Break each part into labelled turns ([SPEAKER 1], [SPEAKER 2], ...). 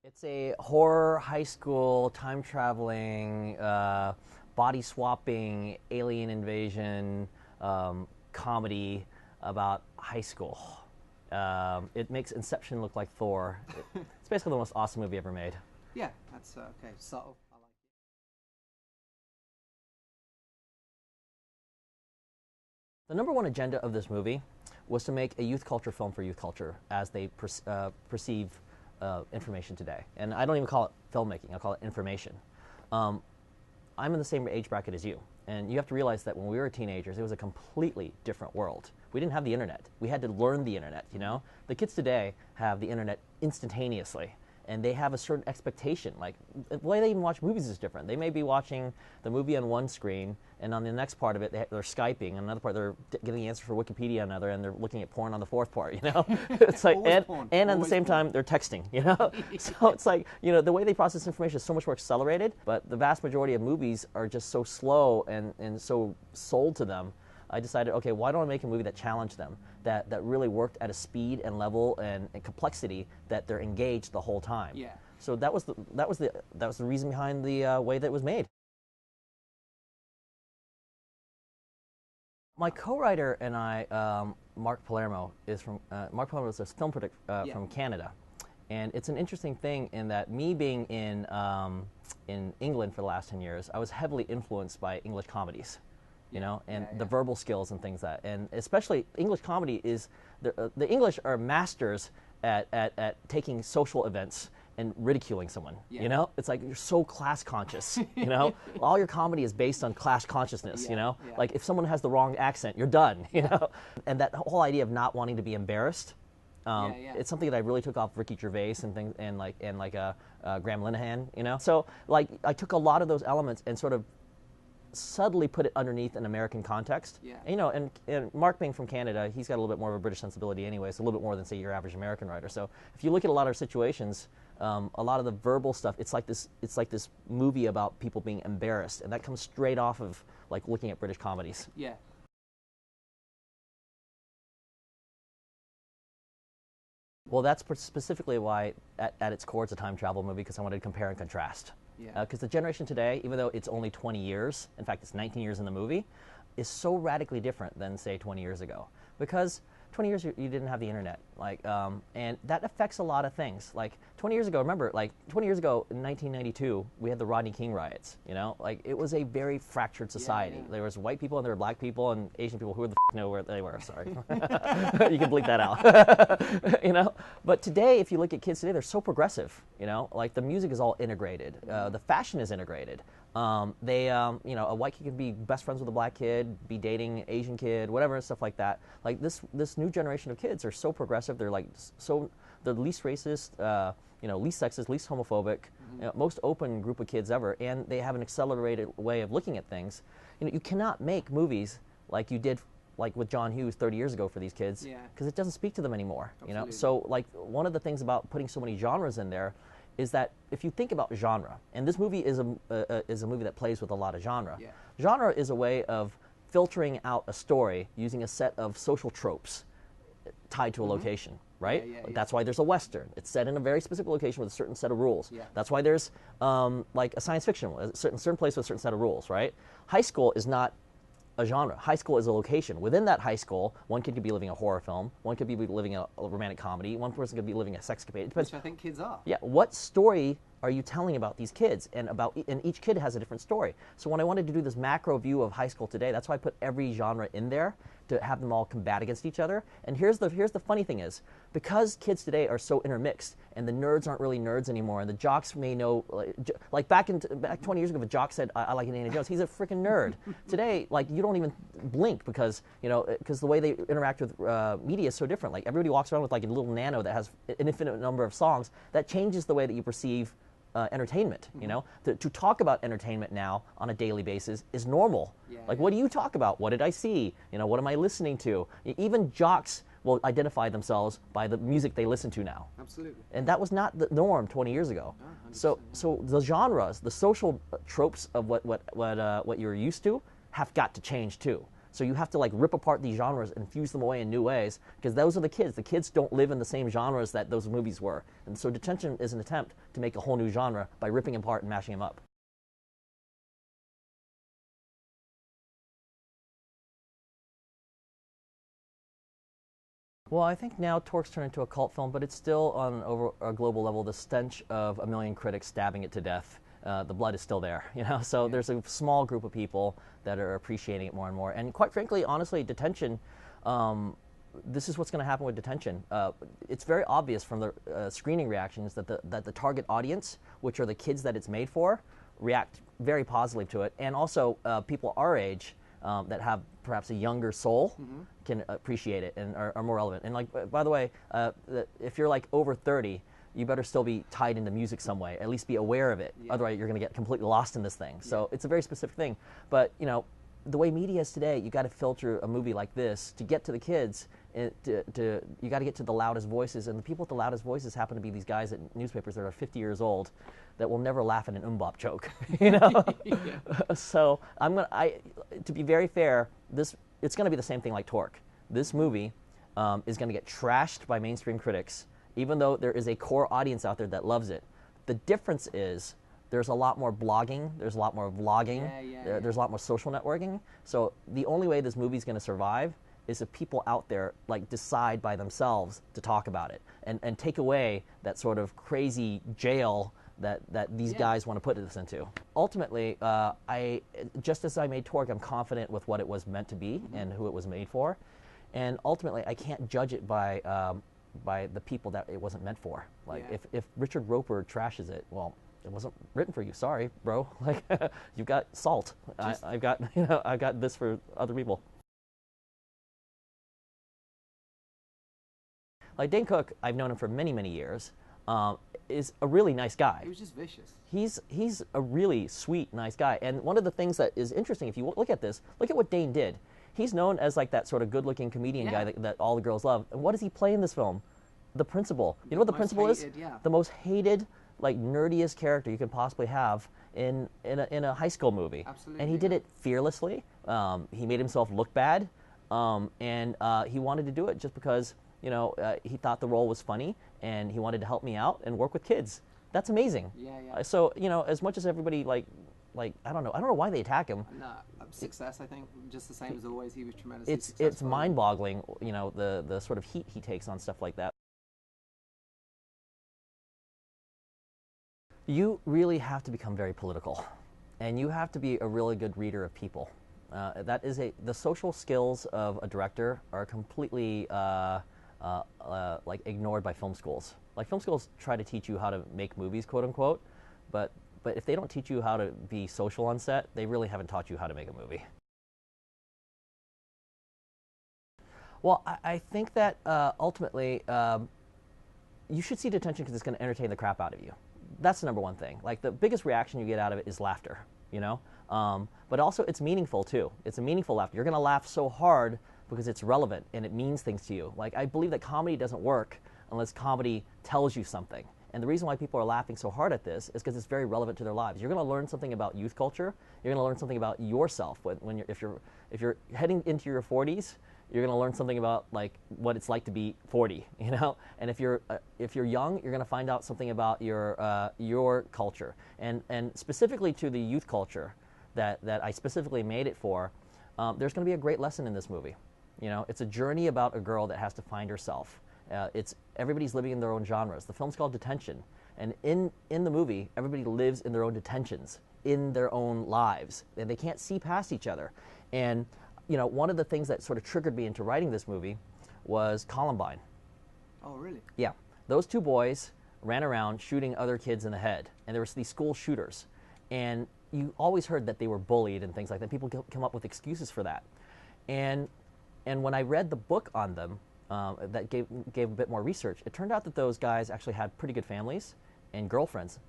[SPEAKER 1] It's a horror, high school, time traveling, body swapping, alien invasion comedy about high school. It makes Inception look like Thor. It's basically the most awesome movie ever made.
[SPEAKER 2] Yeah, that's okay. Subtle. I like it.
[SPEAKER 1] The number one agenda of this movie was to make a youth culture film for youth culture as they perceive information today. And I don't even call it filmmaking, I call it information. I'm in the same age bracket as you. And you have to realize that when we were teenagers, it was a completely different world. We didn't have the internet. We had to learn the internet, you know? The kids today have the internet instantaneously. And they have a certain expectation. Like, the way they even watch movies is different. They may be watching the movie on one screen, and on the next part of it, they're Skyping. And another part, they're getting the answer for Wikipedia on another, and they're looking at porn on the fourth part, you know? It's like, and at the same time, they're texting, you know? So it's like, you know, the way they process information is so much more accelerated, but the vast majority of movies are just so slow and so sold to them. I decided, okay, why don't I make a movie that challenged them, that really worked at a speed and level and complexity that they're engaged the whole time.
[SPEAKER 2] Yeah.
[SPEAKER 1] So that was the reason behind the way that it was made. My co-writer and I, Mark Palermo, is from Mark Palermo is a film critic from Canada, and it's an interesting thing in that me being in England for the last 10 years, I was heavily influenced by English comedies. You know, and the verbal skills and things and especially English comedy is, the English are masters at taking social events and ridiculing someone, you know? It's like you're so class conscious, you know? All your comedy is based on class consciousness, you know? Like if someone has the wrong accent, you're done, you know? And that whole idea of not wanting to be embarrassed, it's something that I really took off Ricky Gervais and things, and Graham Linehan, you know? So like I took a lot of those elements and sort of subtly put it underneath an American context.
[SPEAKER 2] Yeah.
[SPEAKER 1] And, you know, and Mark being from Canada, he's got a little bit more of a British sensibility anyway, so a little bit more than, say, your average American writer. So if you look at a lot of situations, a lot of the verbal stuff, it's like this movie about people being embarrassed, and that comes straight off of like looking at British comedies.
[SPEAKER 2] Yeah.
[SPEAKER 1] Well, that's specifically why, at its core, it's a time travel movie, because I wanted to compare and contrast.
[SPEAKER 2] Yeah.
[SPEAKER 1] Because the generation today, even though it's only 20 years, in fact, it's 19 years in the movie, is so radically different than, say, 20 years ago. Because 20 years you didn't have the internet, and that affects a lot of things. Like 20 years ago, remember, like 20 years ago in 1992, we had the Rodney King riots. You know, like it was a very fractured society. There was white people and there were black people and Asian people. Who the f know where they were? Sorry, you can bleep that out. You know, but today, if you look at kids today, they're so progressive. You know, like the music is all integrated, the fashion is integrated. You know, a white kid can be best friends with a black kid, be dating an Asian kid, whatever, stuff like that. Like this new generation of kids are so progressive. They're like they're the least racist, you know, least sexist, least homophobic, you know, most open group of kids ever, and they have an accelerated way of looking at things. You know, you cannot make movies like you did, like with John Hughes 30 years ago for these kids, because it doesn't speak to them anymore.
[SPEAKER 2] Absolutely.
[SPEAKER 1] You know, so like one of the things about putting so many genres in there is that if you think about genre, and this movie is a movie that plays with a lot of genre. Yeah. Genre is a way of filtering out a story using a set of social tropes tied to a location, right? That's why there's a Western. It's set in a very specific location with a certain set of rules. That's why there's like a science fiction, a certain place with a certain set of rules, right? High school is not a genre. High school is a location. Within that high school, one kid could be living a horror film, one could be living a romantic comedy, one person could be living a sexcapade. It depends.
[SPEAKER 2] Which I think kids are.
[SPEAKER 1] Yeah. What story are you telling about these kids? And each kid has a different story. So when I wanted to do this macro view of high school today, that's why I put every genre in there to have them all combat against each other. And here's the funny thing is, because kids today are so intermixed, and the nerds aren't really nerds anymore, and the jocks may know, like back 20 years ago, if a jock said, I like Indiana Jones, he's a freaking nerd. Today, like, you don't even blink because, you know, because the way they interact with media is so different. Like, everybody walks around with like a little nano that has an infinite number of songs. That changes the way that you perceive entertainment. You know, to talk about entertainment now on a daily basis is normal. Like, what do you talk about? What did I see? You know, what am I listening to? Even jocks will identify themselves by the music they listen to now.
[SPEAKER 2] Absolutely.
[SPEAKER 1] And that was not the norm 20 years ago. So the genres, the social tropes of what you're used to have got to change too. So you have to like rip apart these genres and fuse them away in new ways, because those are the kids. The kids don't live in the same genres that those movies were. And so Detention is an attempt to make a whole new genre by ripping them apart and mashing them up. Well, I think now Torque's turned into a cult film, but it's still on over a global level the stench of a million critics stabbing it to death. The blood is still there, you know. So there's a small group of people that are appreciating it more and more. And quite frankly, honestly, Detention. This is what's going to happen with Detention. It's very obvious from the screening reactions that the target audience, which are the kids that it's made for, react very positively to it, and also people our age. That have perhaps a younger soul can appreciate it and are more relevant. And like, by the way, if you're like over 30, you better still be tied into music some way. At least be aware of it. Yeah. Otherwise, you're going to get completely lost in this thing. So it's a very specific thing. But you know, the way media is today, you got to filter a movie like this to get to the kids. You got to get to the loudest voices, and the people with the loudest voices happen to be these guys at newspapers that are 50 years old, that will never laugh at an umbop joke, you know. So to be very fair, it's going to be the same thing like Torque. This movie is going to get trashed by mainstream critics, even though there is a core audience out there that loves it. The difference is there's a lot more blogging, there's a lot more vlogging, there's a lot more social networking. So the only way this movie is going to survive is if people out there like decide by themselves to talk about it and take away that sort of crazy jail that these guys want to put this into. Ultimately, just as I made Torque, I'm confident with what it was meant to be and who it was made for. And ultimately, I can't judge it by the people that it wasn't meant for. Like if Richard Roper trashes it, well, it wasn't written for you. Sorry, bro. Like you've got salt. I've got this for other people. Like Dane Cook, I've known him for many, many years, is a really nice guy.
[SPEAKER 2] He was just vicious.
[SPEAKER 1] He's a really sweet, nice guy. And one of the things that is interesting, if you look at this, look at what Dane did. He's known as like that sort of good-looking comedian guy that all the girls love. And what does he play in this film? The principal. You know what the principal is? The most hated, like nerdiest character you can possibly have in a high school movie.
[SPEAKER 2] Absolutely.
[SPEAKER 1] And he did it fearlessly. He made himself look bad, and he wanted to do it just because. You know, he thought the role was funny, and he wanted to help me out and work with kids. That's amazing. So, you know, as much as everybody like I don't know why they attack him.
[SPEAKER 2] No, success. I think just the same as always. He was tremendously successful.
[SPEAKER 1] It's mind-boggling. You know, the sort of heat he takes on stuff like that. You really have to become very political, and you have to be a really good reader of people. The social skills of a director are completely. Like ignored by film schools. Like film schools try to teach you how to make movies, quote unquote, but if they don't teach you how to be social on set, they really haven't taught you how to make a movie. Well, I think that ultimately you should see Detention because it's going to entertain the crap out of you. That's the number one thing. Like the biggest reaction you get out of it is laughter, you know, but also it's meaningful too. It's a meaningful laughter. You're going to laugh so hard because it's relevant and it means things to you. Like I believe that comedy doesn't work unless comedy tells you something. And the reason why people are laughing so hard at this is because it's very relevant to their lives. You're going to learn something about youth culture. You're going to learn something about yourself if you're heading into your 40s. You're going to learn something about like what it's like to be 40, you know. And if you're young, you're going to find out something about your culture and specifically to the youth culture that I specifically made it for. There's going to be a great lesson in this movie. You know, it's a journey about a girl that has to find herself. Everybody's living in their own genres. The film's called Detention, and in the movie, everybody lives in their own detentions, in their own lives, and they can't see past each other. And you know, one of the things that sort of triggered me into writing this movie was Columbine.
[SPEAKER 2] Oh, really?
[SPEAKER 1] Yeah, those two boys ran around shooting other kids in the head, and there were these school shooters, and you always heard that they were bullied and things like that. People come up with excuses for that, and when I read the book on them, that gave a bit more research, it turned out that those guys actually had pretty good families and girlfriends.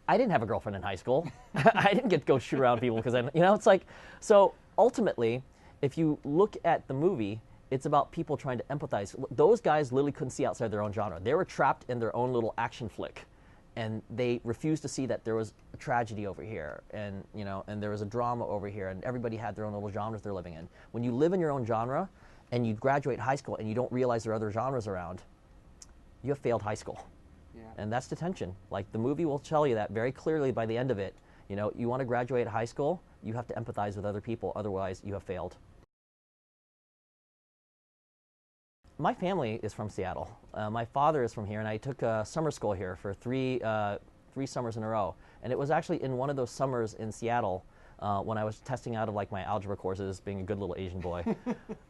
[SPEAKER 1] I didn't have a girlfriend in high school. I didn't get to go shoot around people because it's like, so ultimately, if you look at the movie, it's about people trying to empathize. Those guys literally couldn't see outside their own genre. They were trapped in their own little action flick. and they refused to see that there was a tragedy over here, and you know, and there was a drama over here, and everybody had their own little genres they're living in. When you live in your own genre, and you graduate high school and you don't realize there are other genres around, you have failed high school.
[SPEAKER 2] Yeah.
[SPEAKER 1] And that's detention. Like, the movie will tell you that very clearly by the end of it. You know, you want to graduate high school, you have to empathize with other people, otherwise you have failed. My family is from Seattle. My father is from here, and I took summer school here for three summers in a row. And it was actually in one of those summers in Seattle, when I was testing out of like my algebra courses, being a good little Asian boy,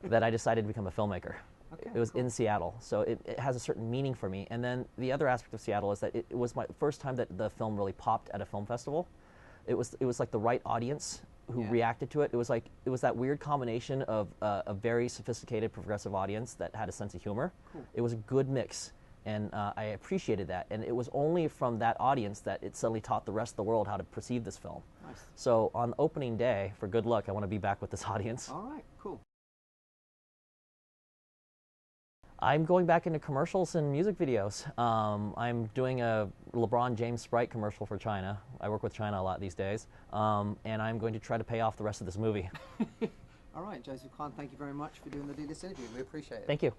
[SPEAKER 1] that I decided to become a filmmaker.
[SPEAKER 2] Okay,
[SPEAKER 1] it was
[SPEAKER 2] cool.
[SPEAKER 1] in Seattle, so it has a certain meaning for me. And then the other aspect of Seattle is that it was my first time that the film really popped at a film festival. It was like the right audience who
[SPEAKER 2] Yeah.
[SPEAKER 1] reacted to it. It was that weird combination of a very sophisticated progressive audience that had a sense of humor.
[SPEAKER 2] Cool.
[SPEAKER 1] It was a good mix, and I appreciated that. And it was only from that audience that it suddenly taught the rest of the world how to perceive this film.
[SPEAKER 2] Nice.
[SPEAKER 1] So on opening day, for good luck, I want to be back with this audience.
[SPEAKER 2] All right, cool.
[SPEAKER 1] I'm going back into commercials and music videos. I'm doing a LeBron James Sprite commercial for China. I work with China a lot these days. And I'm going to try to pay off the rest of this movie.
[SPEAKER 2] All right, Joseph Kahn, thank you very much for doing the DList interview. We appreciate it.
[SPEAKER 1] Thank you.